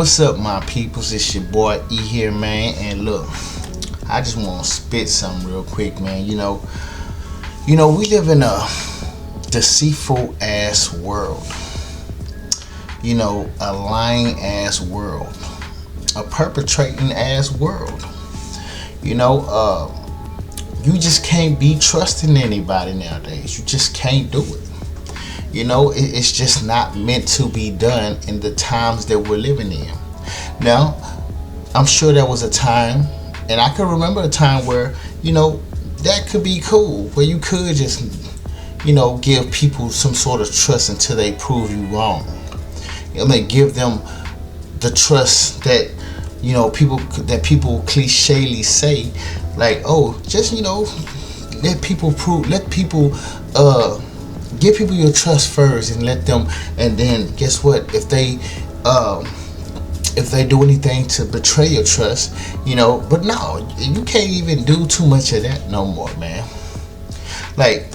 What's up, my peoples? It's your boy E here, man. And look, I just want to spit something real quick, man. We live in a deceitful ass world. A lying ass world, a perpetrating ass world. You just can't be trusting anybody nowadays. You just can't do it. It's just not meant to be done in the times that we're living in. Now, I'm sure there was a time, and I can remember a time where, that could be cool, where you could just, give people some sort of trust until they prove you wrong. Give them the trust that, people clichely say, like, oh, just, let people give people your trust first and let them, and then guess what, if they do anything to betray your trust, but no, you can't even do too much of that no more, man. Like,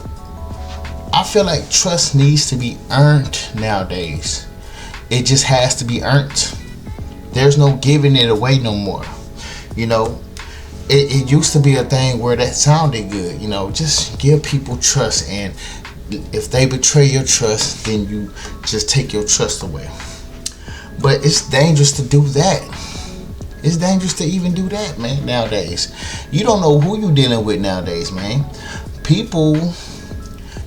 I feel like trust needs to be earned nowadays. It just has to be earned. There's no giving it away no more. It used to be a thing where that sounded good, just give people trust, and if they betray your trust, then you just take your trust away. But it's dangerous to do that. It's dangerous to even do that, man, nowadays. You don't know who you're dealing with nowadays, man.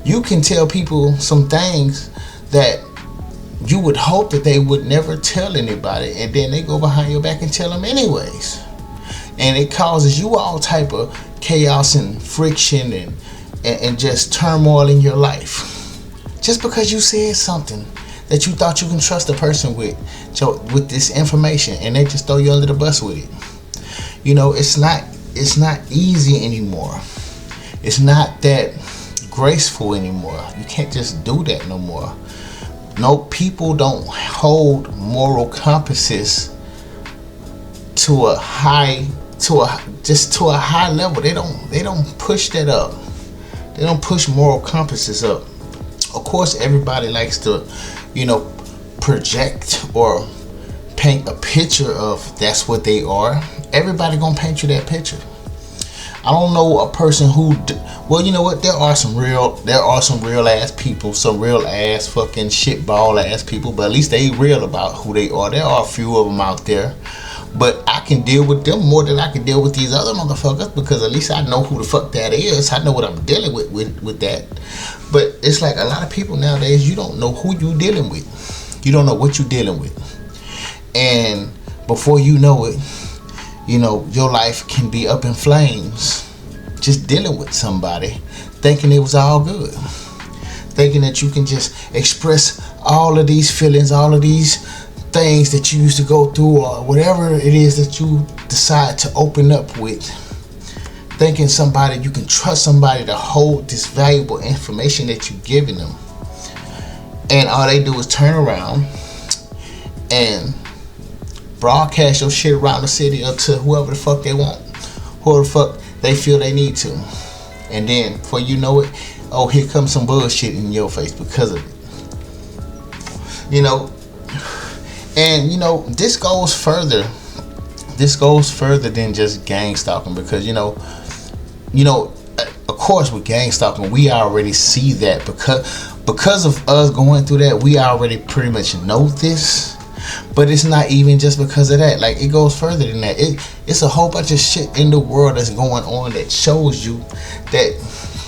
You can tell people some things that you would hope that they would never tell anybody, and then they go behind your back and tell them anyways. And it causes you all type of chaos and friction and just turmoil in your life, just because you said something that you thought you can trust a person with this information, and they just throw you under the bus with it. It's not easy anymore. It's not that graceful anymore. You can't just do that no more. No, people don't hold moral compasses to a high level. They don't push that up. They don't push moral compasses up. Of course, everybody likes to, project or paint a picture of that's what they are. Everybody gonna paint you that picture. I don't know a person who, well, you know what? There are some real ass people, some real ass fucking shitball ass people, but at least they real about who they are. There are a few of them out there. But I can deal with them more than I can deal with these other motherfuckers, because at least I know who the fuck that is. I know what I'm dealing with that. But it's like a lot of people nowadays, you don't know who you dealing with. You don't know what you're dealing with. And before you know it, your life can be up in flames just dealing with somebody, thinking it was all good. Thinking that you can just express all of these feelings, all of these things that you used to go through, or whatever it is that you decide to open up with, thinking you can trust somebody to hold this valuable information that you're giving them, and all they do is turn around and broadcast your shit around the city up to whoever the fuck they want, whoever the fuck they feel they need to, and then before you know it, oh, here comes some bullshit in your face because of it. And this goes further. This goes further than just gang stalking, because of course with gang stalking we already see that, because of us going through that, we already pretty much know this. But it's not even just because of that. Like, it goes further than that. It's a whole bunch of shit in the world that's going on that shows you that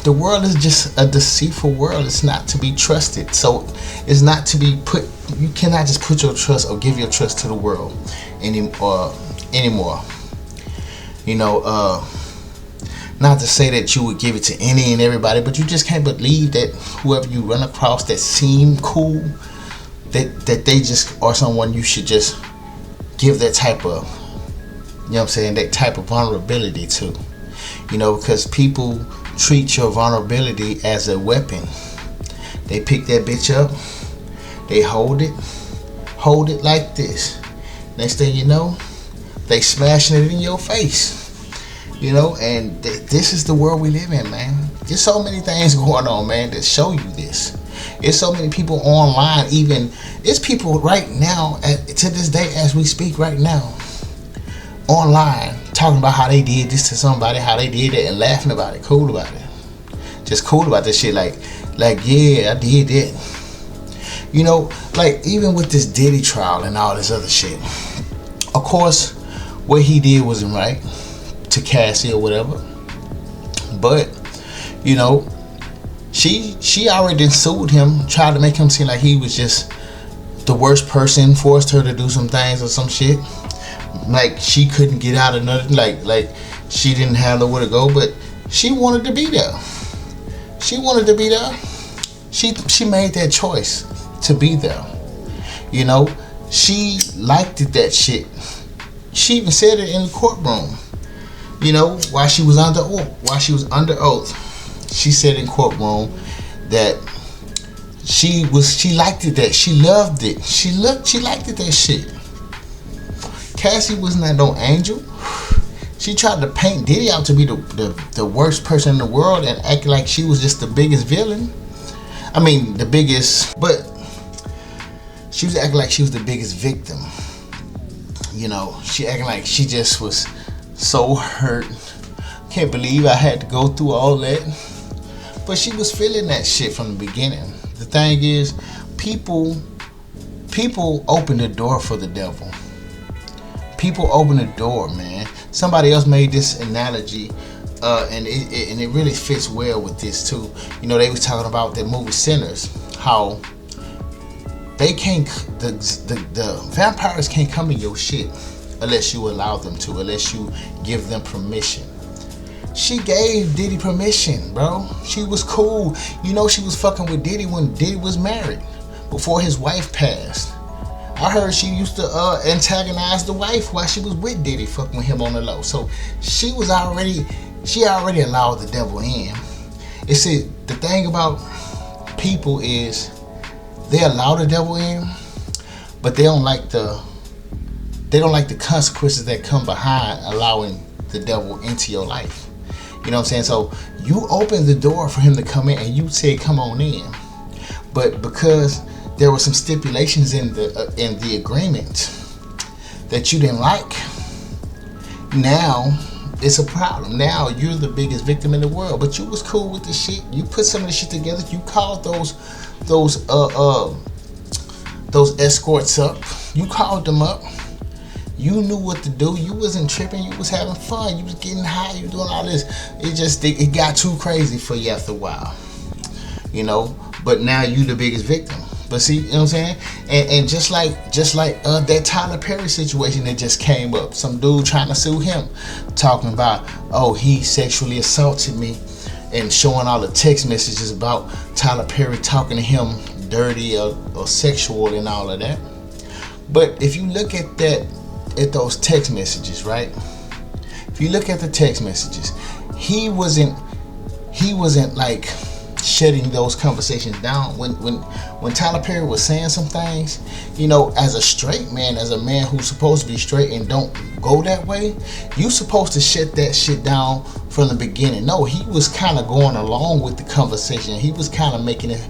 the world is just a deceitful world. It's not to be trusted. So it's not to be put. You cannot just put your trust or give your trust to the world anymore. Not to say that you would give it to any and everybody, but you just can't believe that whoever you run across that seem cool, that they just are someone you should just give that type of, that type of vulnerability to. Because people treat your vulnerability as a weapon. They pick that bitch up, they hold it like this. Next thing you know, they smashing it in your face. And this is the world we live in, man. There's so many things going on, man, that show you this. It's so many people online. Even it's people right now to this day as we speak right now online talking about how they did this to somebody, how they did it, and laughing about it, cool about it, just cool about this shit. Like yeah, I did that. You know, like even with this Diddy trial and all this other shit. Of course, what he did wasn't right to Cassie or whatever. But you know, she already sued him, tried to make him seem like he was just the worst person, forced her to do some things or some shit. Like she couldn't get out of nothing, like she didn't have nowhere to go, but she wanted to be there. She wanted to be there. She made that choice to be there. You know, she liked it, that shit. She even said it in the courtroom. You know, while she was under oath, she said in courtroom that she liked it, that she loved it. She liked it, that shit. Cassie was not no angel. She tried to paint Diddy out to be the worst person in the world and act like she was just the biggest villain. I mean, the biggest, but she was acting like she was the biggest victim. You know, she acting like she just was so hurt. Can't believe I had to go through all that. But she was feeling that shit from the beginning. The thing is, people open the door for the devil. People open the door, man. Somebody else made this analogy, and it really fits well with this too. You know, they was talking about that movie Sinners, how they can't, the vampires can't come in your shit unless you allow them to, unless you give them permission. She gave Diddy permission, bro. She was cool. You know, she was fucking with Diddy when Diddy was married, before his wife passed. I heard she used to antagonize the wife while she was with Diddy, fucking with him on the low. So she already allowed the devil in. You see, the thing about people is they allow the devil in, but they don't like the consequences that come behind allowing the devil into your life. You know what I'm saying? So you open the door for him to come in, and you say, "Come on in," but because there were some stipulations in the agreement that you didn't like, now it's a problem. Now you're the biggest victim in the world. But you was cool with the shit. You put some of the shit together. You called those escorts up. You called them up. You knew what to do. You wasn't tripping. You was having fun. You was getting high. You doing all this. It got too crazy for you after a while. You know. But now you the biggest victim. But see, you know what I'm saying? And just like that Tyler Perry situation that just came up. Some dude trying to sue him, talking about, oh, he sexually assaulted me, and showing all the text messages about Tyler Perry talking to him dirty or sexual and all of that. But if you look at those text messages, right? If you look at the text messages, he wasn't like shutting those conversations down. When Tyler Perry was saying some things, you know, as a straight man, as a man who's supposed to be straight and don't go that way, you supposed to shut that shit down from the beginning. No, he was kind of going along with the conversation. He was kind of making it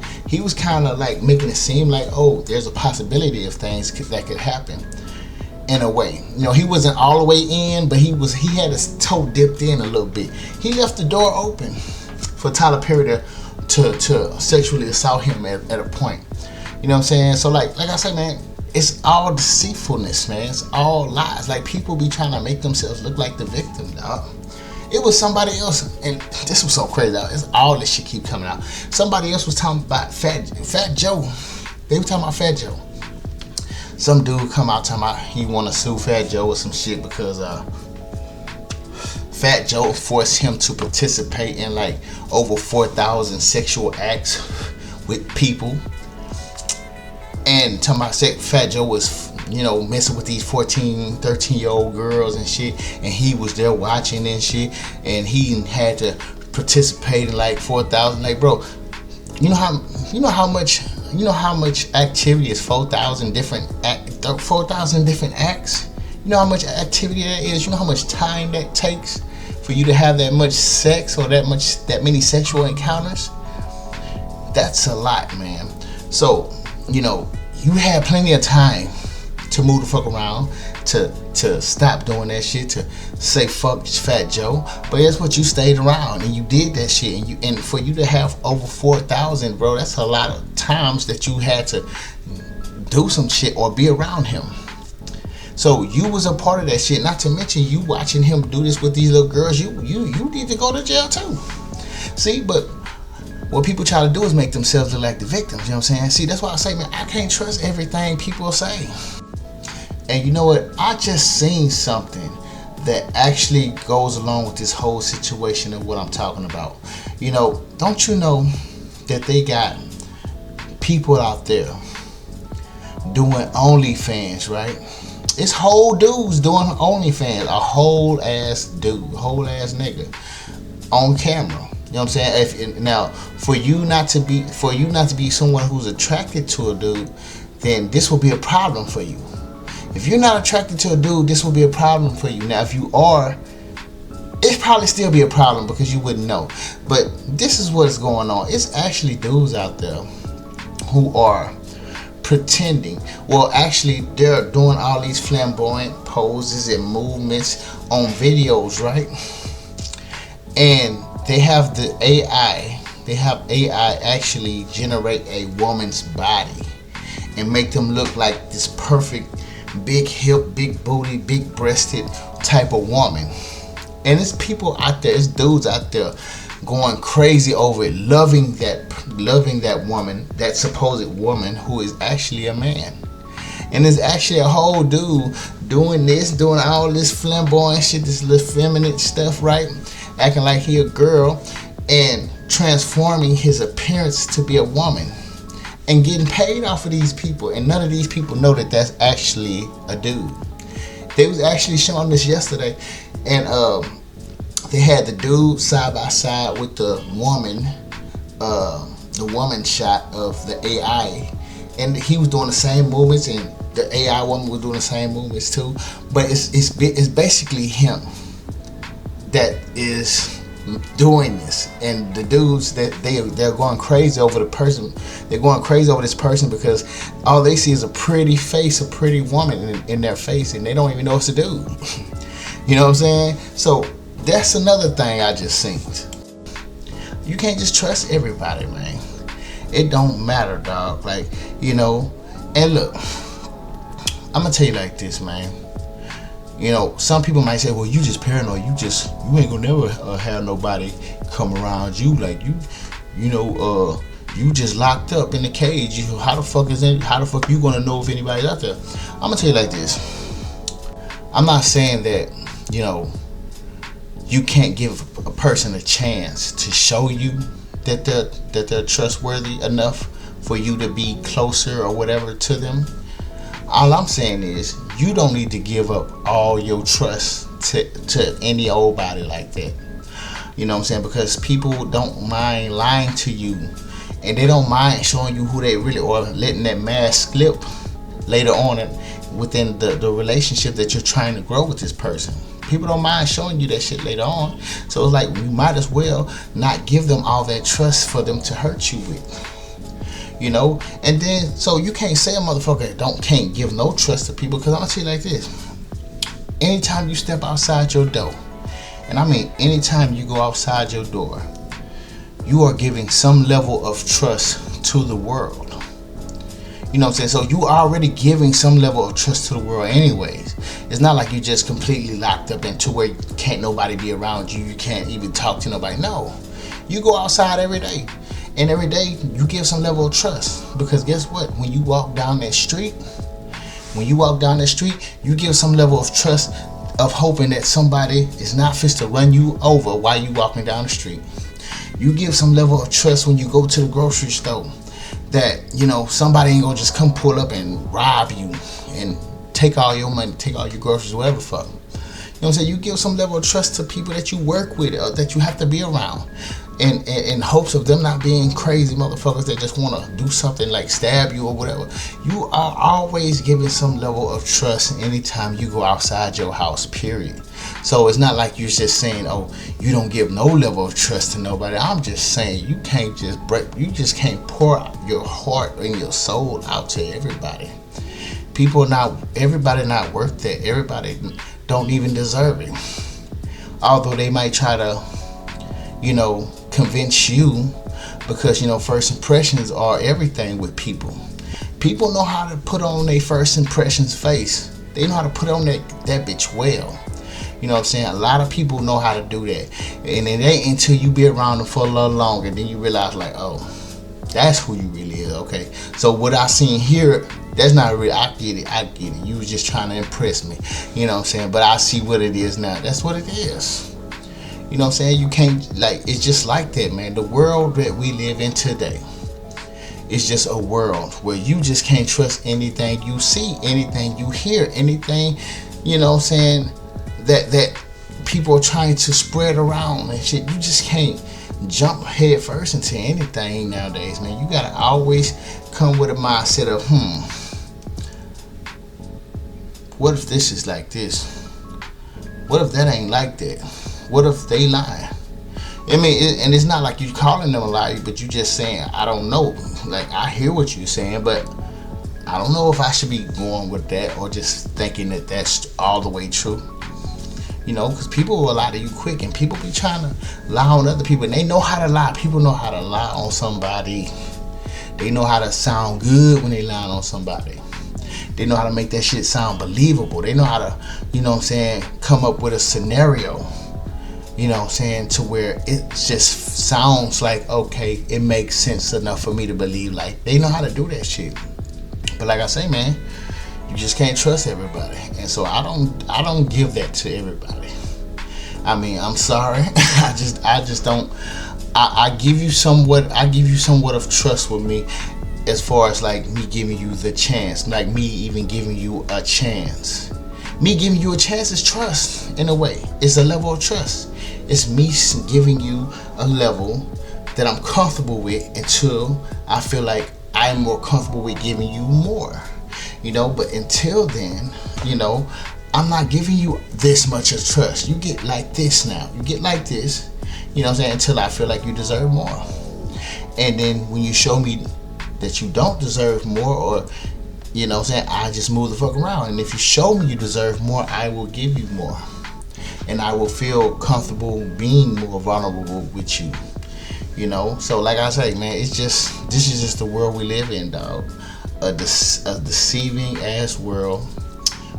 seem like, oh, there's a possibility of things that could happen in a way. You know, he wasn't all the way in, but he had his toe dipped in a little bit. He left the door open for Tyler Perry to sexually assault him at a point. You know what I'm saying? So like I said, man, it's all deceitfulness, man. It's all lies. Like, people be trying to make themselves look like the victim, dog. It was somebody else, and this was so crazy, dog. It's all this shit keep coming out. Somebody else was talking about Fat Joe. They were talking about Fat Joe. Some dude come out talking about he want to sue Fat Joe or some shit because Fat Joe forced him to participate in like over 4,000 sexual acts with people. And talking about Fat Joe was, you know, messing with these 14, 13-year-old girls and shit. And he was there watching and shit. And he had to participate in like 4,000. Like, bro, you know how much activity is 4,000 different acts? You know how much activity that is? You know how much time that takes for you to have that much sex or that many sexual encounters? That's a lot, man. So, you know, you had plenty of time to move the fuck around, to stop doing that shit, to say fuck Fat Joe. But guess what? You stayed around and you did that shit, and for you to have over 4,000, bro, that's a lot of times that you had to do some shit or be around him. So you was a part of that shit. Not to mention you watching him do this with these little girls. You need to go to jail too. See, but what people try to do is make themselves look like the victims. You know what I'm saying? See, that's why I say, man, I can't trust everything people say. And you know what? I just seen something that actually goes along with this whole situation of what I'm talking about. You know, don't you know that they got people out there doing OnlyFans, right? It's whole dudes doing OnlyFans, a whole ass dude, whole ass nigga on camera. You know what I'm saying? Now, for you not to be someone who's attracted to a dude, then this will be a problem for you. If you're not attracted to a dude, this will be a problem for you. Now, if you are, it'd probably still be a problem because you wouldn't know. But this is what's going on. It's actually dudes out there who are pretending. Well, actually, they're doing all these flamboyant poses and movements on videos, right? And they have the AI. They have AI actually generate a woman's body and make them look like this perfect big hip, big booty, big breasted type of woman. And it's people out there, it's dudes out there going crazy over it, loving that woman, that supposed woman who is actually a man. And it's actually a whole dude doing this, doing all this flamboyant shit, this little feminine stuff, right? Acting like he a girl and transforming his appearance to be a woman and getting paid off of these people. And none of these people know that that's actually a dude. They was actually showing this yesterday, and they had the dude side by side with the woman shot of the AI, and he was doing the same movements, and the AI woman was doing the same movements too. But it's basically him that is doing this, and the dudes that they're going crazy over the person. They're going crazy over this person because all they see is a pretty face, a pretty woman in their face, and they don't even know it's a dude. You know what I'm saying? So that's another thing I just seen. You can't just trust everybody, man. It don't matter, dog. Like, you know. And look, I'm gonna tell you like this, man. You know, some people might say, well, you just paranoid. You ain't gonna never have nobody come around you. Like, you just locked up in the cage. How the fuck you gonna know if anybody's out there? I'm gonna tell you like this. I'm not saying that, you know, you can't give a person a chance to show you that they're trustworthy enough for you to be closer or whatever to them. All I'm saying is, you don't need to give up all your trust to any old body like that. You know what I'm saying? Because people don't mind lying to you, and they don't mind showing you who they really are, letting that mask slip later on within the relationship that you're trying to grow with this person. People don't mind showing you that shit later on. So it's like, you might as well not give them all that trust for them to hurt you with. You know, and then so you can't say a motherfucker can't give no trust to people, because I'm gonna tell you like this. Anytime you step outside your door, and I mean anytime you go outside your door, you are giving some level of trust to the world. You know what I'm saying? So you are already giving some level of trust to the world anyways. It's not like you just completely locked up into where can't nobody be around you. You can't even talk to nobody. No, you go outside every day. And every day you give some level of trust, because guess what? When you walk down that street, you give some level of trust of hoping that somebody is not fit to run you over while you walking down the street. You give some level of trust when you go to the grocery store, that, you know, somebody ain't gonna just come pull up and rob you and take all your money, take all your groceries, whatever the fuck. You know what I'm saying? You give some level of trust to people that you work with or that you have to be around, in hopes of them not being crazy motherfuckers that just want to do something like stab you or whatever. You are always giving some level of trust anytime you go outside your house, period. So it's not like you're just saying, oh, you don't give no level of trust to nobody. I'm just saying you can't just can't pour your heart and your soul out to everybody. Everybody not worth that. Everybody don't even deserve it. Although they might try to, convince you, because, first impressions are everything with people. People know how to put on their first impressions face. They know how to put on that bitch well. You know what I'm saying? A lot of people know how to do that. And it ain't until you be around them for a little longer, then you realize, like, oh, that's who you really is. Okay. So what I seen here, that's not real. I get it. You was just trying to impress me. You know what I'm saying? But I see what it is now. That's what it is. You know what I'm saying? You can't, it's just like that, man. The world that we live in today is just a world where you just can't trust anything you see, anything you hear, anything, you know what I'm saying, that people are trying to spread around and shit. You just can't jump head first into anything nowadays, man. You gotta always come with a mindset of, what if this is like this? What if that ain't like that? What if they lie? I mean, and it's not like you calling them a liar, but you just saying, I don't know. Like, I hear what you're saying, but I don't know if I should be going with that or just thinking that that's all the way true. Because people will lie to you quick, and people be trying to lie on other people, and they know how to lie. People know how to lie on somebody. They know how to sound good when they lie on somebody. They know how to make that shit sound believable. They know how to, come up with a scenario, to where it just sounds like, okay, it makes sense enough for me to believe. Like, they know how to do that shit. But like I say, man, you just can't trust everybody. And so I don't give that to everybody. I mean, I'm sorry. I just don't. I give you somewhat of trust with me, as far as like me giving you the chance, like me even giving you a chance. Me giving you a chance is trust, in a way. It's a level of trust. It's me giving you a level that I'm comfortable with until I feel like I'm more comfortable with giving you more. But until then, I'm not giving you this much of trust. You get like this now. You get like this, until I feel like you deserve more. And then when you show me that you don't deserve more, or, I just move the fuck around. And if you show me you deserve more, I will give you more. And I will feel comfortable being more vulnerable with you. So like I say, man, this is just the world we live in, dog. A deceiving ass world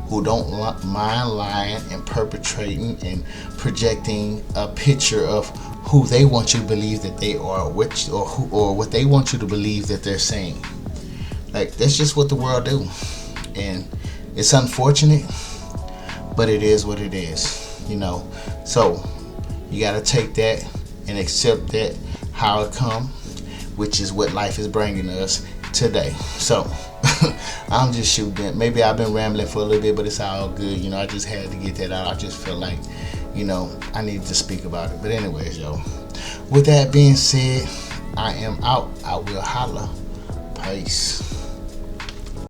who don't mind lying and perpetrating and projecting a picture of who they want you to believe that they are, or what they want you to believe that they're saying. Like, that's just what the world do, and it's unfortunate, but it is what it is. So you gotta take that and accept that how it come, which is what life is bringing us today. So I'm just shooting. Maybe I've been rambling for a little bit, but it's all good. I just had to get that out. I just feel like, I needed to speak about it. But anyways, yo, with that being said, I am out. I will holla. Peace.